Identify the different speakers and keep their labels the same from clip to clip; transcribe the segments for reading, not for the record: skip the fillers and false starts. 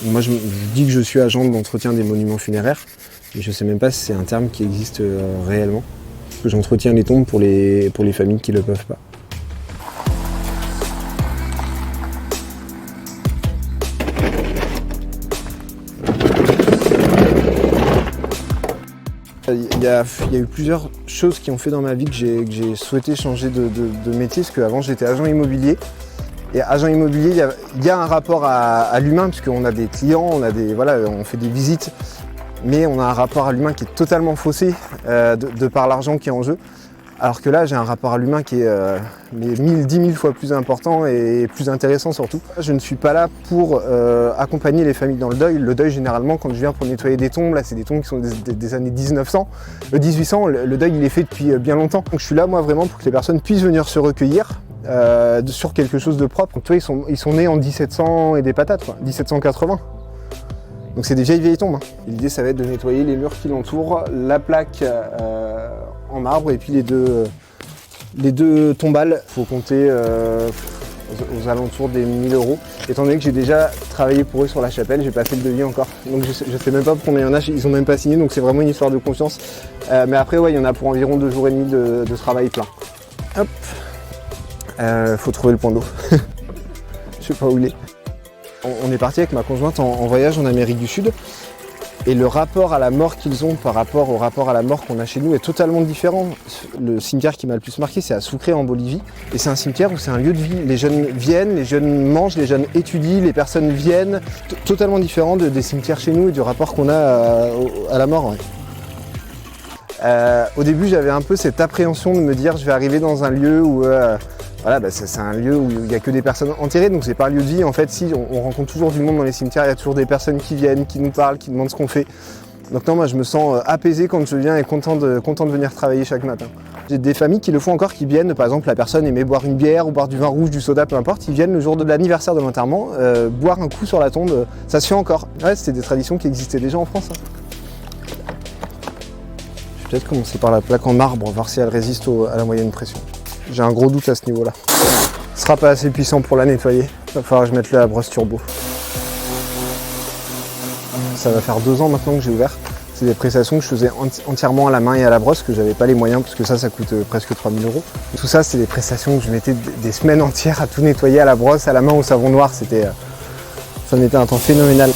Speaker 1: Moi je dis que je suis agent d'entretien des monuments funéraires, mais je ne sais même pas si c'est un terme qui existe réellement. Que j'entretiens les tombes pour les familles qui ne le peuvent pas. Il y a eu plusieurs choses qui ont fait dans ma vie que j'ai souhaité changer de métier, parce qu'avant j'étais agent immobilier. Et agent immobilier, il y a un rapport à l'humain, puisqu'on a des clients, on fait des visites, mais on a un rapport à l'humain qui est totalement faussé de par l'argent qui est en jeu. Alors que là, j'ai un rapport à l'humain qui est 10 000 fois plus important et plus intéressant surtout. Je ne suis pas là pour accompagner les familles dans le deuil. Le deuil, généralement, quand je viens pour nettoyer des tombes, là, c'est des tombes qui sont des années 1900. 1800, le deuil, il est fait depuis bien longtemps. Donc je suis là, moi, vraiment, pour que les personnes puissent venir se recueillir sur quelque chose de propre. Donc, toi, ils sont nés en 1700 et des patates, quoi, 1780. Donc c'est des vieilles tombes. L'idée, ça va être de nettoyer les murs qui l'entourent, la plaque en marbre et puis les deux tombales. Il faut compter aux alentours des 1 000 €. Étant donné que j'ai déjà travaillé pour eux sur la chapelle, j'ai pas fait le devis encore. Donc je sais même pas pour combien il y en a, ils ont même pas signé, donc c'est vraiment une histoire de confiance. Mais après, ouais, il y en a pour environ 2 jours et demi de travail plein. Hop, faut trouver le point d'eau. Je sais pas où il est. On est parti avec ma conjointe en voyage en Amérique du Sud et le rapport à la mort qu'ils ont par rapport au rapport à la mort qu'on a chez nous est totalement différent. Le cimetière qui m'a le plus marqué, c'est à Sucre en Bolivie et c'est un cimetière où c'est un lieu de vie. Les jeunes viennent, les jeunes mangent, les jeunes étudient, les personnes viennent. Totalement différent des cimetières chez nous et du rapport qu'on a à la mort. Ouais. Au début, j'avais un peu cette appréhension de me dire je vais arriver dans un lieu où c'est un lieu où il n'y a que des personnes enterrées, donc c'est pas un lieu de vie. En fait, si, on rencontre toujours du monde dans les cimetières, il y a toujours des personnes qui viennent, qui nous parlent, qui demandent ce qu'on fait. Donc non, moi je me sens apaisé quand je viens et content de venir travailler chaque matin. J'ai des familles qui le font encore, qui viennent, par exemple la personne aimait boire une bière ou boire du vin rouge, du soda, peu importe, ils viennent le jour de l'anniversaire de l'enterrement, boire un coup sur la tombe, ça se fait encore. Ouais, c'était des traditions qui existaient déjà en France. Hein. Je vais peut-être commencer par la plaque en marbre, voir si elle résiste à la moyenne pression. J'ai un gros doute à ce niveau-là. Ce sera pas assez puissant pour la nettoyer. Il va falloir que je mette la brosse turbo. Ça va faire 2 ans maintenant que j'ai ouvert. C'est des prestations que je faisais entièrement à la main et à la brosse, que j'avais pas les moyens parce que ça coûte presque 3 000 €. Tout ça, c'est des prestations que je mettais des semaines entières à tout nettoyer à la brosse, à la main, au savon noir. Ça en était un temps phénoménal.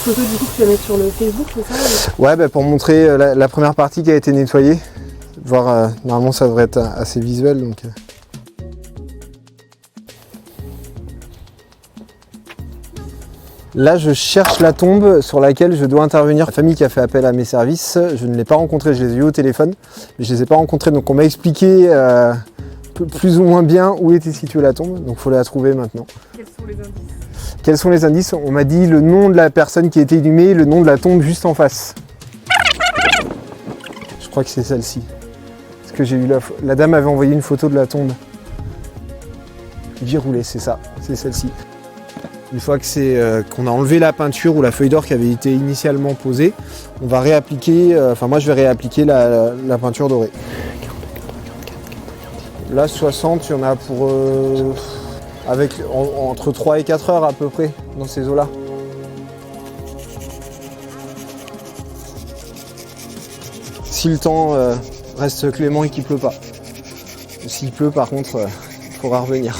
Speaker 2: Photo du coup que tu vas mettre sur le Facebook, c'est ça?
Speaker 1: Ouais, pour montrer la première partie qui a été nettoyée. Voir, normalement ça devrait être assez visuel. Donc. Là je cherche la tombe sur laquelle je dois intervenir. La famille qui a fait appel à mes services, je ne l'ai pas rencontrée, je les ai eu au téléphone, mais je ne les ai pas rencontrés. Donc on m'a expliqué plus ou moins bien où était située la tombe, donc il faut la trouver maintenant.
Speaker 2: Quels sont les indices?
Speaker 1: Quels sont les indices? On m'a dit le nom de la personne qui a été inhumée, le nom de la tombe juste en face. Je crois que c'est celle-ci. Que j'ai eu la dame avait envoyé une photo de la tombe. Giroulet, c'est ça, c'est celle-ci. Une fois que qu'on a enlevé la peinture ou la feuille d'or qui avait été initialement posée, on va réappliquer, moi je vais réappliquer la peinture dorée. Là 60, il y en a pour entre 3 et 4 heures à peu près dans ces eaux-là. Si le temps reste clément et qu'il pleut pas. S'il pleut par contre, il faudra revenir.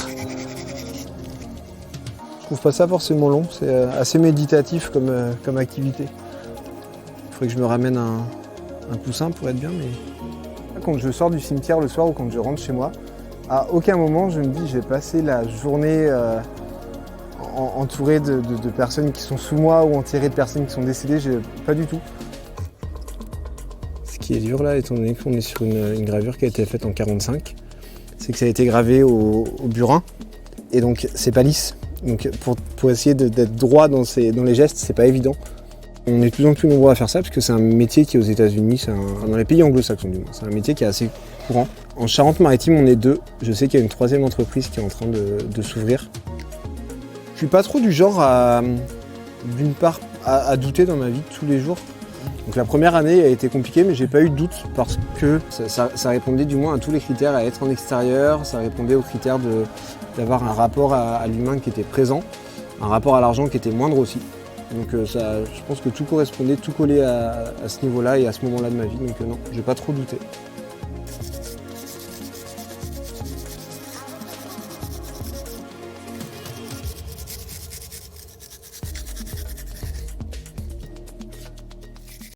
Speaker 1: Je trouve pas ça forcément long, c'est assez méditatif comme activité. Il faudrait que je me ramène un coussin pour être bien, mais... Quand je sors du cimetière le soir ou quand je rentre chez moi, à aucun moment je me dis je vais passer la journée entouré de personnes qui sont sous moi ou enterré de personnes qui sont décédées, pas du tout. Ce qui est dur là, étant donné qu'on est sur une gravure qui a été faite en 45, c'est que ça a été gravé au burin et donc c'est pas lisse. Donc pour essayer d'être droit dans les gestes, c'est pas évident. On est de plus en plus nombreux à faire ça parce que c'est un métier qui est aux États-Unis, dans les pays anglo-saxons du moins, c'est un métier qui est assez courant. En Charente-Maritime, on est 2. Je sais qu'il y a une 3e entreprise qui est en train de s'ouvrir. Je suis pas trop du genre d'une part, à douter dans ma vie de tous les jours. Donc la première année a été compliquée, mais j'ai pas eu de doute parce que ça répondait du moins à tous les critères, à être en extérieur, ça répondait aux critères d'avoir un rapport à l'humain qui était présent. un rapport à l'argent qui était moindre aussi. Donc ça, je pense que tout correspondait, tout collait à ce niveau-là et à ce moment-là de ma vie. Donc non, j'ai pas trop douté.